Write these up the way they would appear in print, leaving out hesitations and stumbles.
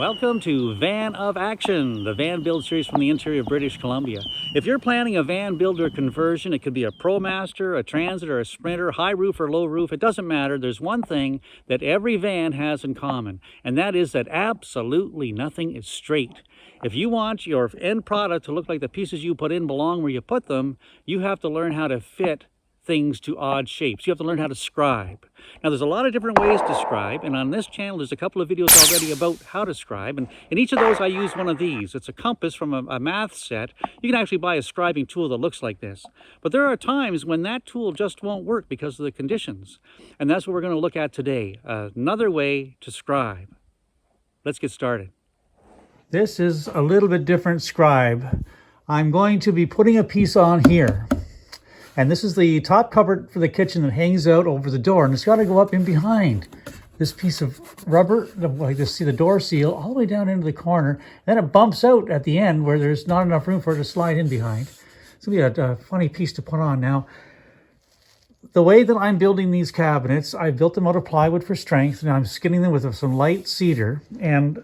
Welcome to Van of Action, the van build series from the interior of British Columbia. If you're planning a van builder conversion, it could be a ProMaster, a Transit, or a Sprinter, high roof or low roof, it doesn't matter. There's one thing that every van has in common, and that is that absolutely nothing is straight. If you want your end product to look like the pieces you put in belong where you put them, you have to learn how to fit things to odd shapes. You have to learn how to scribe. Now there's a lot of different ways to scribe, and on this channel there's a couple of videos already about how to scribe, and in each of those I use one of these. It's a compass from a math set. You can actually buy a scribing tool that looks like this. But there are times when that tool just won't work because of the conditions. And that's what we're going to look at today. Another way to scribe. Let's get started. This is a little bit different scribe. I'm going to be putting a piece on here. And this is the top cupboard for the kitchen that hangs out over the door. And it's got to go up in behind this piece of rubber, like you see the door seal, all the way down into the corner. Then it bumps out at the end where there's not enough room for it to slide in behind. It's going to be a funny piece to put on. Now, the way that I'm building these cabinets, I built them out of plywood for strength, and I'm skinning them with some light cedar. And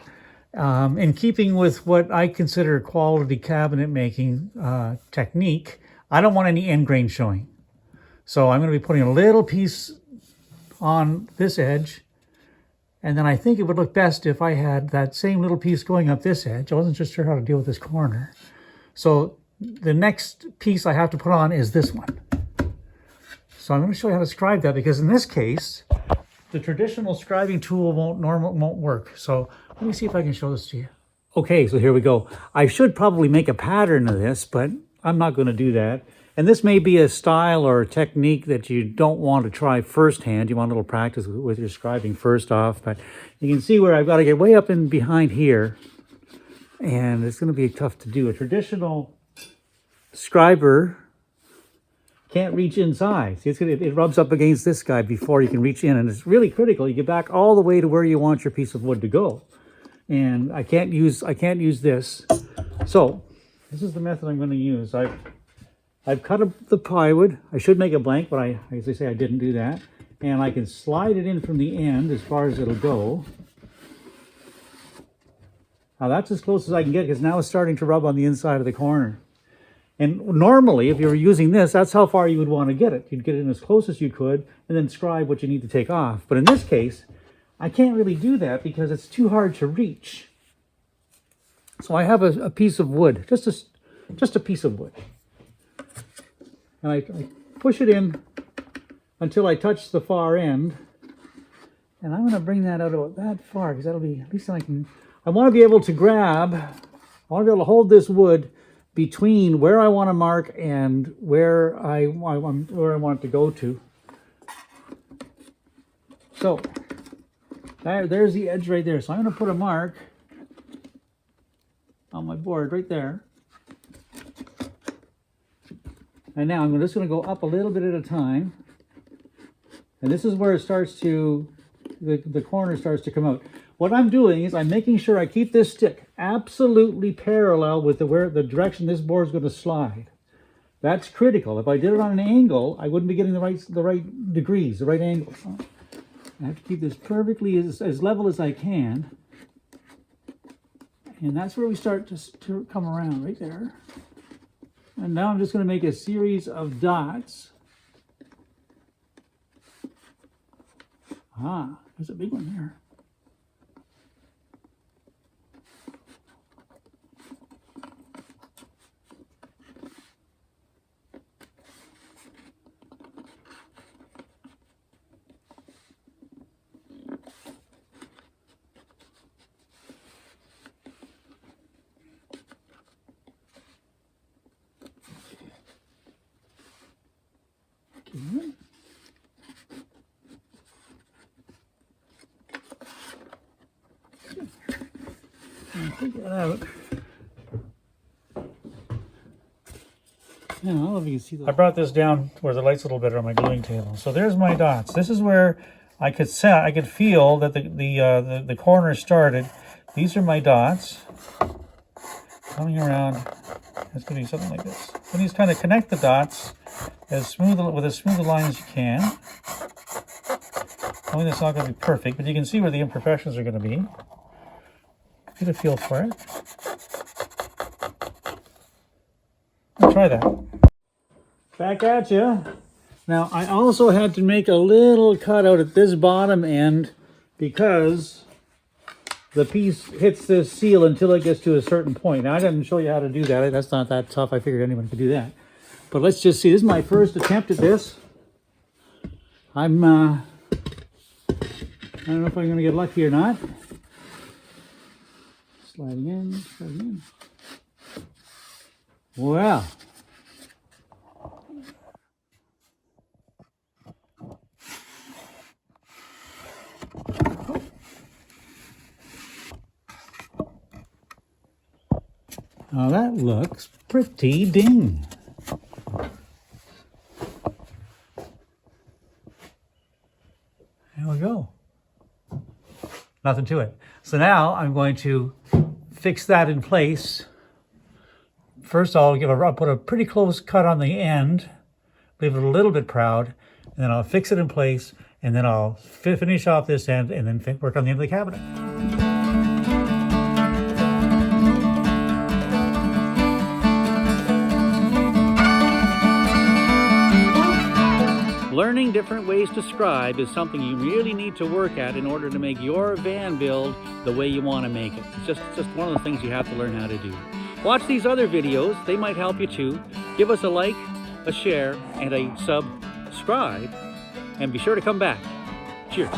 in keeping with what I consider quality cabinet making technique, I don't want any end grain showing. So I'm going to be putting a little piece on this edge. And then I think it would look best if I had that same little piece going up this edge. I wasn't just sure how to deal with this corner. So the next piece I have to put on is this one. So I'm going to show you how to scribe that, because in this case, the traditional scribing tool won't work. So let me see if I can show this to you. Okay, so here we go. I should probably make a pattern of this, but I'm not going to do that. And this may be a style or a technique that you don't want to try firsthand. You want a little practice with your scribing first off. But you can see where I've got to get way up in behind here. And it's going to be tough to do. A traditional scriber can't reach inside. See, it rubs up against this guy before you can reach in. And it's really critical. You get back all the way to where you want your piece of wood to go. And I can't use this. So this is the method I'm going to use. I've cut up the plywood. I should make a blank, but as I say, I didn't do that. And I can slide it in from the end as far as it'll go. Now that's as close as I can get, because now it's starting to rub on the inside of the corner. And normally, if you were using this, that's how far you would want to get it. You'd get it in as close as you could, and then scribe what you need to take off. But in this case, I can't really do that because it's too hard to reach. So I have a piece of wood, just a piece of wood. And I push it in until I touch the far end. And I'm going to bring that out about that far, because that'll be, at least I want to be able to grab, I want to be able to hold this wood between where I want to mark and where I want it to go to. So there's the edge right there. So I'm going to put a mark on my board right there. And now I'm just going to go up a little bit at a time. And this is where it starts to, the corner starts to come out. What I'm doing is I'm making sure I keep this stick absolutely parallel with the direction this board is going to slide. That's critical. If I did it on an angle, I wouldn't be getting the right degrees, the right angles. I have to keep this perfectly as level as I can. And that's where we start to come around, right there. And now I'm just going to make a series of dots. Ah, there's a big one there. Take that out. Now, I don't know if you can see that. I brought this down where the light's a little better on my gluing table. So there's my dots. This is where I could feel that the corner started. These are my dots. Coming around, it's going to be something like this. Then you just kind of connect the dots with as smooth a line as you can. I mean, it's not going to be perfect, but you can see where the imperfections are going to be. Get a feel for it. I'll try that. Back at you. Now, I also had to make a little cutout at this bottom end because the piece hits this seal until it gets to a certain point. Now, I didn't show you how to do that. That's not that tough. I figured anyone could do that. But let's just see. This is my first attempt at this. I don't know if I'm going to get lucky or not. Sliding in, sliding in. Well. Now that looks pretty ding. There we go. Nothing to it. So now I'm going to fix that in place. First I'll put a pretty close cut on the end, leave it a little bit proud, and then I'll fix it in place, and then I'll finish off this end and then work on the end of the cabinet. Learning different ways to scribe is something you really need to work at in order to make your van build the way you want to make it. It's just one of the things you have to learn how to do. Watch these other videos. They might help you too. Give us a like, a share, and a subscribe. And be sure to come back. Cheers.